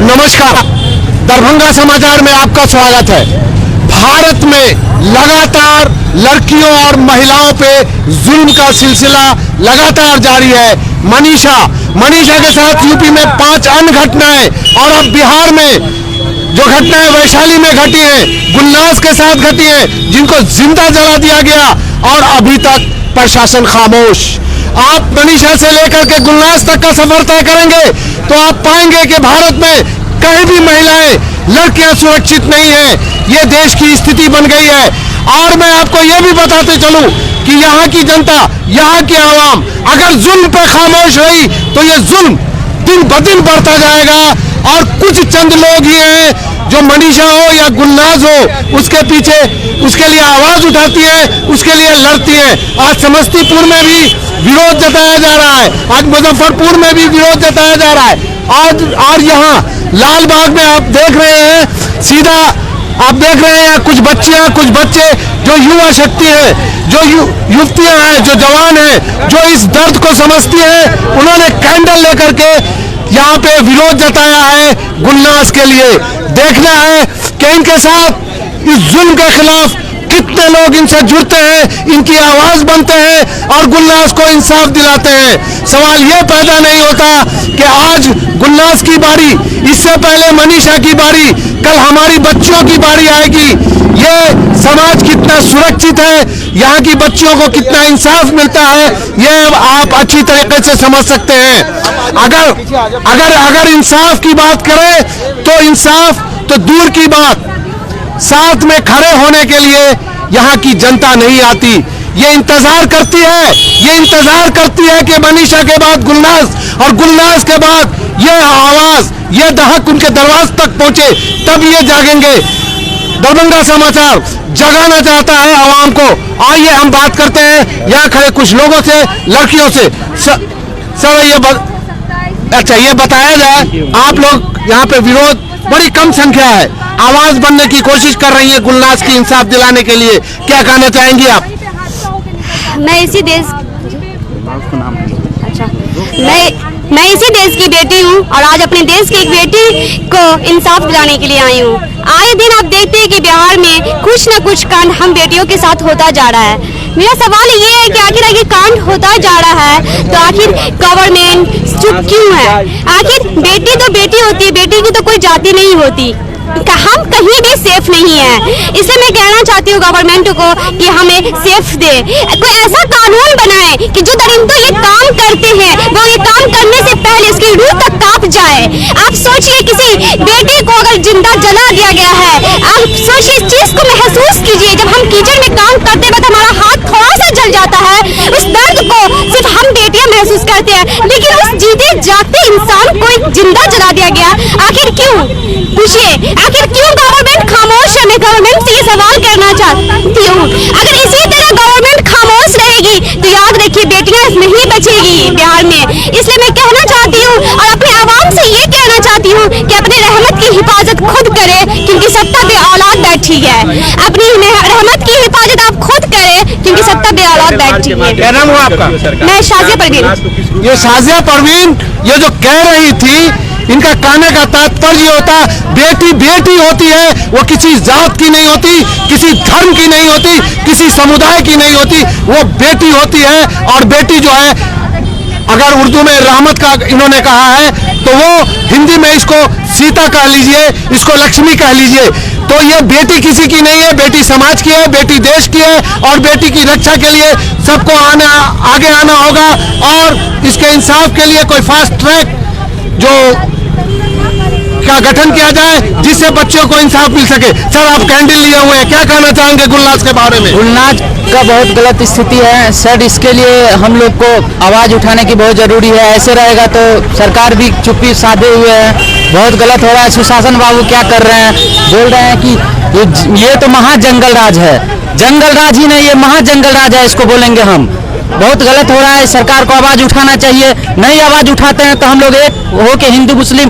नमस्कार, दरभंगा समाचार में आपका स्वागत है। भारत में लगातार लड़कियों और महिलाओं पे जुल्म का सिलसिला लगातार जारी है। मनीषा के साथ यूपी में 5 अन्य घटनाएं और अब बिहार में जो घटनाएं वैशाली में घटी हैं, गुलनाज के साथ घटी हैं, जिनको जिंदा जला दिया गया और अभी तक प्रशासन खामोश। आप मनीषा से लेकर के गुलनाज तक का सफर तय करेंगे तो आप पाएंगे कि भारत में कहीं भी महिलाएं, लड़कियां सुरक्षित नहीं हैं। ये देश की स्थिति बन गई है। और मैं आपको ये भी बताते चलूं कि यहाँ की जनता, यहाँ की आवाम अगर जुल्म पे खामोश रही तो ये जुल्म दिन ब दिन बढ़ता जाएगा। और कुछ चंद लोग ही हैं जो मनीषा हो या गुलनाज हो उसके पीछे, उसके लिए आवाज उठाती है, उसके लिए लड़ती है। आज समस्तीपुर में भी विरोध जताया जा रहा है, आज मुजफ्फरपुर में भी विरोध जताया जा रहा है। आज यहाँ लालबाग में आप देख रहे हैं, सीधा आप देख रहे हैं कुछ बच्चियां, कुछ बच्चे जो युवा शक्ति है, जो युवतियां हैं, जो जवान हैं, जो इस दर्द को समझती हैं, उन्होंने कैंडल लेकर के यहाँ पे विरोध जताया है गुलनाज के लिए। देखना है कि इनके साथ इस जुल्म के खिलाफ कितने लोग इनसे जुड़ते हैं, इनकी आवाज बनते हैं और गुलनाज को इंसाफ दिलाते हैं। सवाल ये पैदा नहीं होता कि आज गुलनाज की बारी, इससे पहले मनीषा की बारी, कल हमारी बच्चियों की बारी आएगी। ये समाज कितना सुरक्षित है, यहाँ की बच्चियों को कितना इंसाफ मिलता है, ये आप अच्छी तरीके से समझ सकते हैं। अगर इंसाफ की बात करें तो इंसाफ तो दूर की बात, साथ में खड़े होने के लिए यहाँ की जनता नहीं आती। ये इंतजार करती है कि मनीषा के बाद गुलनाज और गुलनाज के बाद ये आवाज, ये दहक उनके दरवाजे तक पहुंचे, तब ये जागेंगे। दरभंगा समाचार जगाना चाहता है आवाम को। आइए हम बात करते हैं यहाँ खड़े कुछ लोगों से, लड़कियों से। सर ये बताया जाए, आप लोग यहाँ पे विरोध बड़ी कम संख्या है, आवाज बनने की कोशिश कर रही है गुलनाज की इंसाफ दिलाने के लिए, क्या कहना चाहेंगी आप? मैं इसी देश की बेटी हूँ और आज अपने देश की एक बेटी को इंसाफ दिलाने के लिए आई हूँ। आए दिन आप देखते हैं कि बिहार में कुछ न कुछ कांड हम बेटियों के साथ होता जा रहा है। मेरा सवाल ये है कि आखिर ये कांड होता जा रहा है तो आखिर गवर्नमेंट चुप क्यों है? आखिर बेटी तो बेटी होती है, बेटी की तो कोई जाति नहीं होती। हम कहीं भी सेफ नहीं है, इसलिए मैं कहना चाहती हूँ गवर्नमेंट को कि हमें सेफ दे, कोई ऐसा कानून बनाए कि जो दरिंदों ये काम करते हैं वो ये काम करने से पहले इसकी रूह तक कांप जाए। आप सोचिए किसी बेटे को अगर जिंदा जला दिया गया है, आप सोचिए इस चीज को महसूस कीजिए। जब हम किचन में काम करते वक्त हमारा हाथ थोड़ा सा जल जाता है, उस दर्द को सिर्फ हम बेटियां महसूस करते हैं, लेकिन उस जीते जागते इंसान को जिंदा जला दिया गया, आखिर क्यों? पूछिए आखिर क्यों गवर्नमेंट खामोश है? मैं गवर्नमेंट से ये सवाल करना चाहती हूँ। अगर इसी तरह गवर्नमेंट खामोश रहेगी तो याद रखिए बेटियां नहीं बचेगी बिहार में। इसलिए मैं कहना चाहती हूँ और अपने आवाम से ये कहना चाहती हूँ कि अपनी रहमत की हिफाजत खुद करे, क्योंकि सत्ता पे औलाद बैठी है। अपनी रहमत की हिफाजत आप खुद करें, क्योंकि सत्ता पे औलाद बैठी है। क्या नाम हुआ आपका? मैं शाजिया परवीन। ये शाजिया परवीन ये जो कह रही थी, इनका कहने का तात्पर्य होता, बेटी बेटी होती है, वो किसी जात की नहीं होती, किसी धर्म की नहीं होती, किसी समुदाय की नहीं होती, वो बेटी होती है। और बेटी जो है, अगर उर्दू में रहमत का इन्होंने कहा है तो वो हिंदी में इसको सीता कह लीजिए, इसको लक्ष्मी कह लीजिए। तो ये बेटी किसी की नहीं है, बेटी समाज की है, बेटी देश की है और बेटी की रक्षा के लिए सबको आगे आना होगा। और इसके इंसाफ के लिए कोई फास्ट ट्रैक जो का गठन किया जाए जिससे बच्चों को इंसाफ मिल सके। सर आप कैंडल लिए हुए हैं, क्या कहना चाहेंगे गुलनाज के बारे में? गुलनाज का बहुत गलत स्थिति है सर, इसके लिए हम लोग को आवाज उठाने की बहुत जरूरी है। ऐसे रहेगा तो सरकार भी चुप्पी साधे हुए है, बहुत गलत हो रहा है। सुशासन बाबू क्या कर रहे हैं, बोल रहे हैं कि ये तो महाजंगल राज है। जंगल राज ही नहीं, ये महाजंगल राज है, इसको बोलेंगे हम। बहुत गलत हो रहा है, सरकार को आवाज उठाना चाहिए। नहीं आवाज उठाते हैं तो हम लोग एक हो के हिंदू मुस्लिम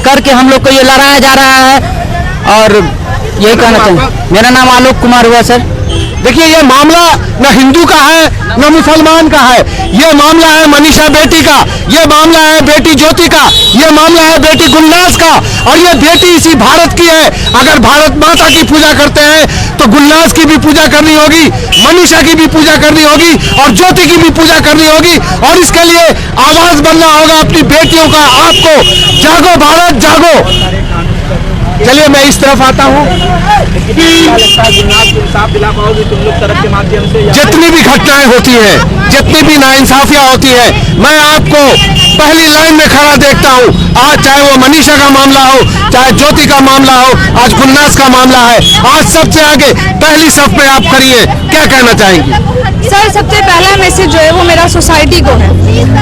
करके हम लोग को ये लड़ाया जा रहा है। और यही कहना चाहिए। मेरा नाम आलोक कुमार हुआ सर। देखिए ये मामला न हिंदू का है न मुसलमान का है, ये मामला है मनीषा बेटी का, ये मामला है बेटी ज्योति का, ये मामला है बेटी गुलनाज का, और ये बेटी इसी भारत की है। अगर भारत माता की पूजा करते हैं तो गुलनाज की भी पूजा करनी होगी, मनीषा की भी पूजा करनी होगी और ज्योति की भी पूजा करनी होगी, और इसके लिए आवाज बनना होगा अपनी बेटियों का। आपको जागो भारत जागो। चलिए मैं इस तरफ आता हूँ। जितनी भी घटनाएं होती हैं, जितनी भी नाइंसाफियां होती हैं, मैं आपको पहली लाइन में खड़ा देखता हूँ। आज चाहे वो मनीषा का मामला हो, चाहे ज्योति का मामला हो, आज गुलनाज का मामला है, आज सबसे आगे पहली सफ में आप खड़ी हैं। क्या कहना चाहेंगी? सर सबसे पहला मैसेज जो है वो मेरा सोसाइटी को है।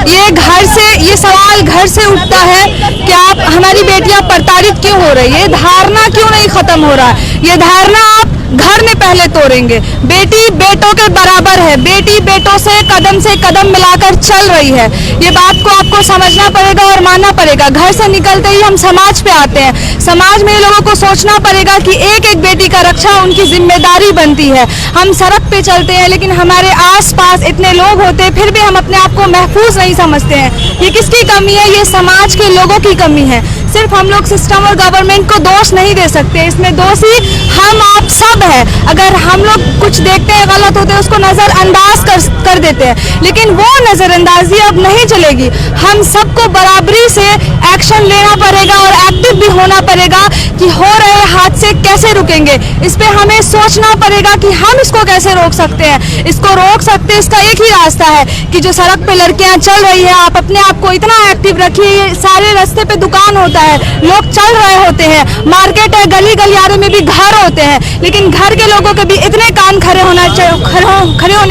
ये सवाल घर से उठता है कि आप हमारी बेटियां प्रताड़ित क्यों हो रही है, धारणा क्यों नहीं खत्म हो रहा है। ये धारणा आप घर में पहले तोड़ेंगे। बेटी बेटों के बराबर है, बेटी बेटों से कदम मिलाकर चल रही है। ये बात को आपको समझना पड़ेगा और मानना पड़ेगा। घर से निकलते ही हम समाज पे आते हैं। समाज में लोगों को सोचना पड़ेगा कि एक एक बेटी का रक्षा उनकी जिम्मेदारी बनती है। हम सड़क पे चलते हैं लेकिन हमारे आसपास इतने लोग होते हैं, फिर भी हम अपने आप को महफूज नहीं समझते हैं। ये किसकी कमी है? ये समाज के लोगों की कमी है। सिर्फ हम लोग सिस्टम और गवर्नमेंट को दोष नहीं दे सकते, इसमें दोषी हम आप सब है। अगर हम लोग कुछ देखते हैं गलत होते हैं उसको नजरअंदाज कर देते हैं, लेकिन वो नजरअंदाजी अब नहीं चलेगी। हम सबको बराबरी से एक्शन लेना पड़ेगा और एक्टिव भी होना पड़ेगा कि हो रहे हादसे कैसे रुकेंगे। इस पे हमें सोचना पड़ेगा कि हम इसको कैसे रोक सकते हैं। इसको रोक सकते हैं, इसका एक ही रास्ता है कि जो सड़क पे लड़कियां चल रही है, आप अपने आप को इतना एक्टिव रखिए। सारे रास्ते पे दुकान होता है, लोग चल रहे होते हैं, मार्केट है, गली गलियारे में भी घर होते हैं, लेकिन घर के लोगों के भी इतने कान खड़े होने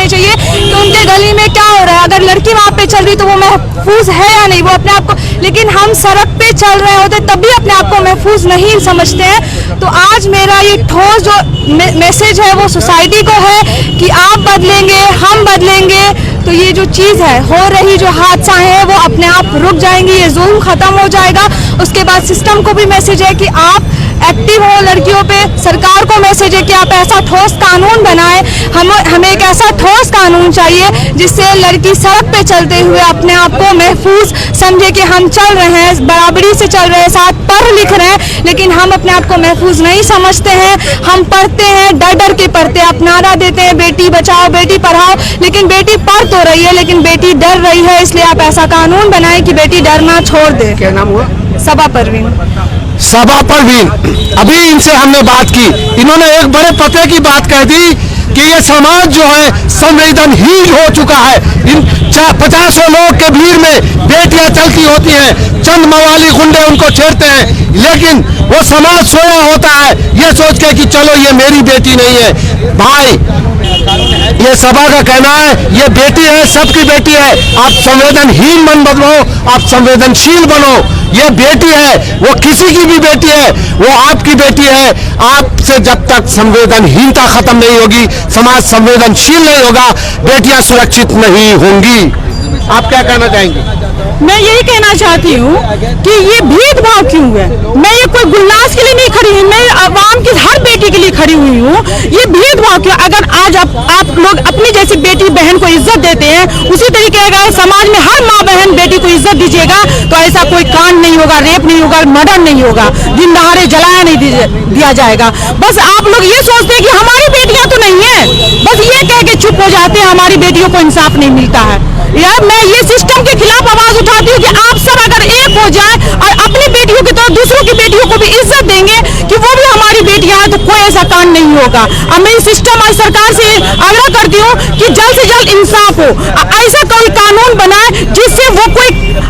चाहिए कि उनके गली में क्या हो रहा है। अगर लड़की वहाँ पे चल रही तो वो महफूज है या नहीं, वो अपने आप को, लेकिन हम सड़क पे चल रहे होते तब भी अपने आप को महफूज नहीं समझते हैं। तो आज मेरा ये ठोस जो मैसेज है वो सोसाइटी को है कि आप बदलेंगे, हम बदलेंगे तो ये जो चीज़ है, हो रही जो हादसा है वो अपने आप रुक जाएंगी, ये जुल्म खत्म हो जाएगा। उसके बाद सिस्टम को भी मैसेज है कि आप एक्टिव हो लड़कियों पे। सरकार को मैसेज है कि आप ऐसा ठोस कानून बनाएं। हमें एक ऐसा ठोस कानून चाहिए जिससे लड़की सड़क पे चलते हुए अपने आप को महफूज समझे कि हम चल रहे हैं, बराबरी से चल रहे हैं, साथ पढ़ लिख रहे हैं, लेकिन हम अपने आप को महफूज नहीं समझते हैं। हम पढ़ते हैं, डर डर के पढ़ते हैं, आप नारा देते हैं बेटी बचाओ बेटी पढ़ाओ, लेकिन बेटी पढ़ तो रही है लेकिन बेटी डर रही है। इसलिए आप ऐसा कानून बनाएं कि बेटी डरना छोड़ दे। क्या नाम हुआ? सबा परवीन। सबा परवीन, अभी इनसे हमने बात की, इन्होंने एक बड़े पते की बात कह दी कि ये समाज जो है संवेदनहीन हो चुका है। इन 50 लोग के भीड़ में बेटियां चलती होती हैं, चंद मवाली गुंडे उनको छेड़ते हैं, लेकिन वो समाज सोया होता है ये सोच के कि चलो ये मेरी बेटी नहीं है। भाई ये सभा का कहना है ये बेटी है, सबकी बेटी है। आप संवेदनहीन मन बदलो, आप संवेदनशील बनो। ये बेटी है, वो किसी की भी बेटी है, वो आपकी बेटी है। आपसे जब तक संवेदनहीनता खत्म नहीं होगी, समाज संवेदनशील नहीं होगा, बेटियां सुरक्षित नहीं होंगी। आप क्या कहना चाहेंगे? मैं यही कहना चाहती हूँ कि ये भेदभाव क्यों है। मैं ये कोई गुलनाज के लिए नहीं खड़ी हूँ, मैं आवाम की हर बेटी के लिए खड़ी हुई हूँ। ये भेदभाव क्यों? अगर आज आप लोग अपनी जैसी बेटी बहन को इज्जत देते हैं, उसी तरीके अगर समाज में हर माँ बहन बेटी को इज्जत दीजिएगा तो ऐसा कोई कांड नहीं होगा, रेप नहीं होगा, मर्डर नहीं होगा, दिन दहाड़े जलाया नहीं दिया जाएगा। बस आप लोग ये सोचते हैं कि हमारी बेटियां तो नहीं है, बस ये कह के चुप हो जाते हैं, हमारी बेटियों को इंसाफ नहीं मिलता है। यार मैं ये सिस्टम के खिलाफ आवाज उठाती हूँ कि आप सब अगर एक हो जाए और अपनी बेटियों की तरह दूसरों की बेटियों को भी इज्जत देंगे कि वो भी हमारी बेटियां हैं, तो कोई ऐसा कांड नहीं होगा। अब मैं सिस्टम और सरकार से आग्रह करती हूँ कि जल्द से जल्द इंसाफ हो, ऐसा कोई कानून बनाए जिससे वो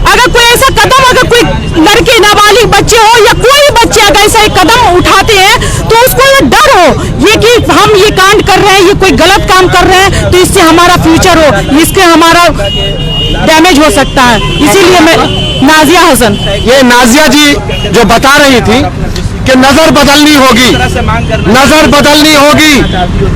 अगर कोई ऐसा कदम, अगर कोई लड़के नाबालिग बच्चे हो या कोई बच्चे अगर ऐसा एक कदम उठाते हैं तो उसको ये डर हो ये कि हम ये कांड कर रहे हैं, ये कोई गलत काम कर रहे हैं तो इससे हमारा फ्यूचर हो, इसके हमारा डैमेज हो सकता है। इसीलिए मैं नाजिया हसन, ये नाजिया जी जो बता रही थी कि नजर बदलनी होगी, नजर बदलनी होगी।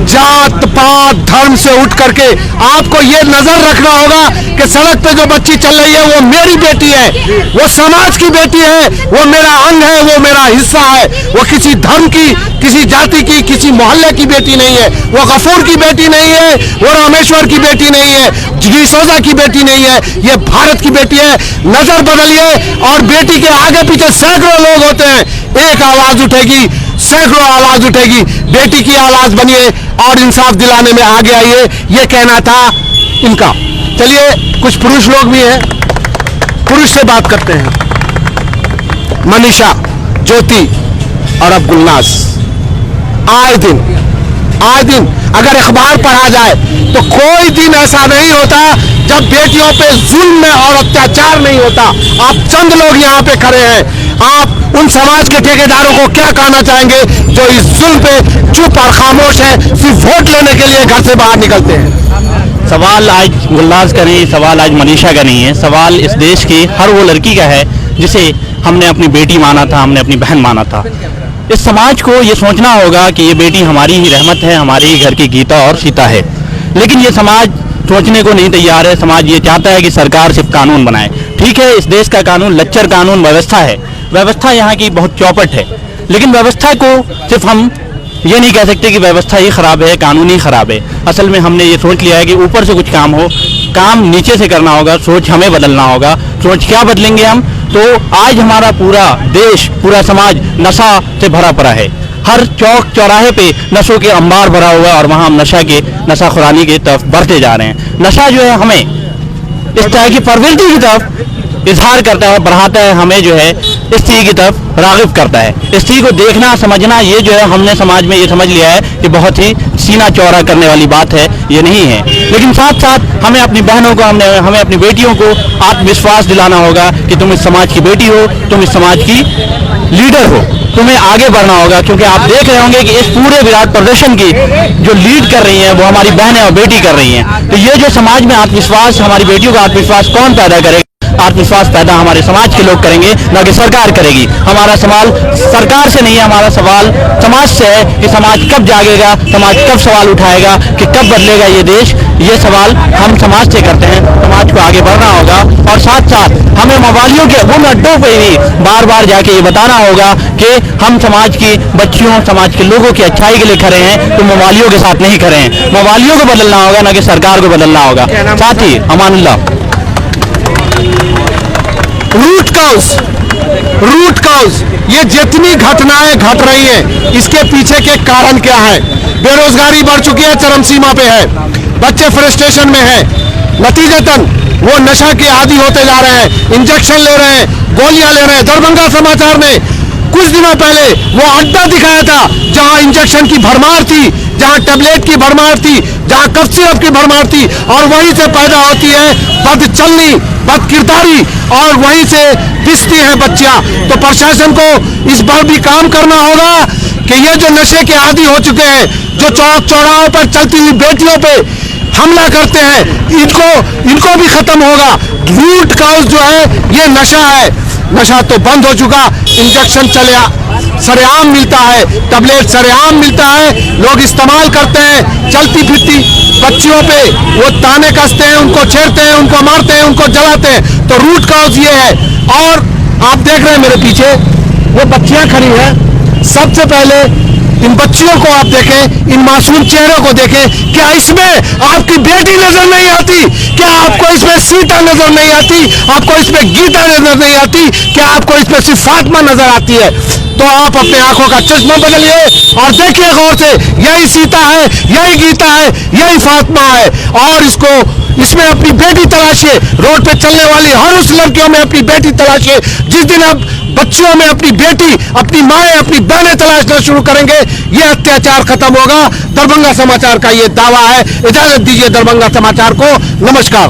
जात पात धर्म से उठ करके आपको ये नजर रखना होगा कि सड़क पे जो बच्ची चल रही है वो मेरी बेटी है, वो समाज की बेटी है, वो मेरा अंग है, वो मेरा हिस्सा है। वो किसी धर्म की, किसी जाति की, किसी मोहल्ले की बेटी नहीं है। वो गफूर की बेटी नहीं है, वो रामेश्वर की बेटी नहीं है, डिसोजा की बेटी नहीं है, ये भारत की बेटी है। नजर बदलिए और बेटी के आगे पीछे सैकड़ों लोग होते हैं, एक आवाज उठेगी, सैकड़ों आवाज उठेगी। बेटी की आवाज बनिए और इंसाफ दिलाने में आगे आइए, ये कहना था इनका। चलिए कुछ पुरुष लोग भी हैं, पुरुष से बात करते हैं। मनीषा, ज्योति और अब गुलनाज, आए दिन अगर अखबार पढ़ा जाए तो कोई दिन ऐसा नहीं होता जब बेटियों पे जुल्म और अत्याचार नहीं होता। आप चंद लोग यहाँ पे खड़े हैं, आप उन समाज के ठेकेदारों को क्या कहना चाहेंगे जो इस जुल्म पे चुप और खामोश है, सिर्फ वोट लेने के लिए घर से बाहर निकलते हैं? सवाल आज गुलनाज का नहीं, सवाल आज मनीषा का नहीं है, सवाल इस देश की हर वो लड़की का है जिसे हमने अपनी बेटी माना था, हमने अपनी बहन माना था। इस समाज को ये सोचना होगा कि ये बेटी हमारी ही रहमत है, हमारे ही घर की गीता और सीता है, लेकिन ये समाज सोचने को नहीं तैयार है। समाज ये चाहता है कि सरकार सिर्फ कानून बनाए। ठीक है, इस देश का कानून लच्चर कानून व्यवस्था है, व्यवस्था यहाँ की बहुत चौपट है, लेकिन व्यवस्था को सिर्फ हम ये नहीं कह सकते कि व्यवस्था ही खराब है, कानून ही खराब है। असल में हमने ये सोच लिया है कि ऊपर से कुछ काम हो, काम नीचे से करना होगा, सोच हमें बदलना होगा। सोच क्या बदलेंगे हम? तो आज हमारा पूरा देश, पूरा समाज नशा से भरा पड़ा है। हर चौक चौराहे पे नशों के अंबार भरा हुआ है और वहाँ हम नशाखुरानी की तरफ बढ़ते जा रहे हैं। नशा जो है हमें इस तरह की प्रवृत्ति की तरफ इजहार करता है, बढ़ाता है, हमें जो है इस चीज़ की तरफ रागिब करता है। इस चीज़ को देखना समझना ये जो है हमने समाज में ये समझ लिया है कि बहुत ही सीना चौड़ा करने वाली बात है, ये नहीं है। लेकिन साथ साथ हमें अपनी बहनों को, हमें अपनी बेटियों को आत्मविश्वास दिलाना होगा कि तुम इस समाज की बेटी हो, तुम इस समाज की लीडर हो, तुम्हें आगे बढ़ना होगा। क्योंकि आप देख रहे होंगे कि इस पूरे विराट प्रदर्शन की जो लीड कर रही हैं वो हमारी बहनें और बेटी कर रही हैं। तो ये जो समाज में आत्मविश्वास, हमारी बेटियों का आत्मविश्वास कौन पैदा करेगा? आत्मविश्वास पैदा हमारे समाज के लोग करेंगे, ना कि सरकार करेगी। हमारा सवाल सरकार से नहीं है, हमारा सवाल समाज से है कि समाज कब जागेगा, समाज कब सवाल उठाएगा कि कब बदलेगा ये देश। ये सवाल हम समाज से करते हैं, समाज को आगे बढ़ना होगा। और साथ साथ हमें मवालियों के उन अड्डों पर भी बार बार जाके ये बताना होगा कि हम समाज की बच्चियों, समाज के लोगों की अच्छाई के लिए खड़े हैं, तो मवालियों के साथ नहीं खड़े हैं। मवालियों को बदलना होगा, ना कि सरकार को बदलना होगा। साथ ही अमानुल्लाह, रूट काउज ये जितनी घटनाएं घट रही हैं इसके पीछे के कारण क्या है? बेरोजगारी बढ़ चुकी है, चरम सीमा पे है, बच्चे फ्रस्ट्रेशन में हैं, नतीजतन वो नशा के आदी होते जा रहे हैं, इंजेक्शन ले रहे हैं, गोलियां ले रहे हैं। दरभंगा समाचार ने कुछ दिनों पहले वो अड्डा दिखाया था जहां इंजेक्शन की भरमार थी, जहां टैबलेट की भरमार थी, जहां कफ सिरप की भरमार थी, और वहीं से पैदा होती है बदचलनी, बदकिरदारी, और वहीं से पिसती हैं बच्चियां। तो प्रशासन को इस पर भी काम करना होगा कि ये जो नशे के आदी हो चुके हैं, जो चौक चौराहों पर चलती हुई बेटियों पे हमला करते हैं, इनको भी खत्म होगा। रूट काउज जो है ये नशा है। नशा तो बंद हो चुका, इंजेक्शन सरेआम मिलता है, टैबलेट सरेआम मिलता है, लोग इस्तेमाल करते हैं। चलती फिरती बच्चियों पे वो ताने कसते हैं, उनको छेड़ते हैं, उनको मारते हैं, उनको जलाते हैं। तो रूट काउज ये है। और आप देख रहे हैं मेरे पीछे वो बच्चियां खड़ी हैं। सबसे पहले इन बच्चियों को आप देखें, इन मासूम चेहरों को देखें। क्या इसमें आपकी बेटी नजर नहीं आती? क्या आपको इसमें सीता नजर नहीं आती? आपको इसमें गीता नजर नहीं आती? क्या आपको इसमें सिर्फ फातिमा नजर आती है? तो आप अपने आंखों का चश्मा बदलिए और देखिए गौर से, यही सीता है, यही गीता है, यही फातिमा है। और इसमें अपनी बेटी तलाशिए। रोड पे चलने वाली हर उस लड़कियों में अपनी बेटी तलाशिए। जिस दिन आप बच्चियों में अपनी बेटी, अपनी माएँ, अपनी बहनें तलाशना शुरू करेंगे, ये अत्याचार खत्म होगा। दरभंगा समाचार का ये दावा है। इजाजत दीजिए दरभंगा समाचार को। नमस्कार।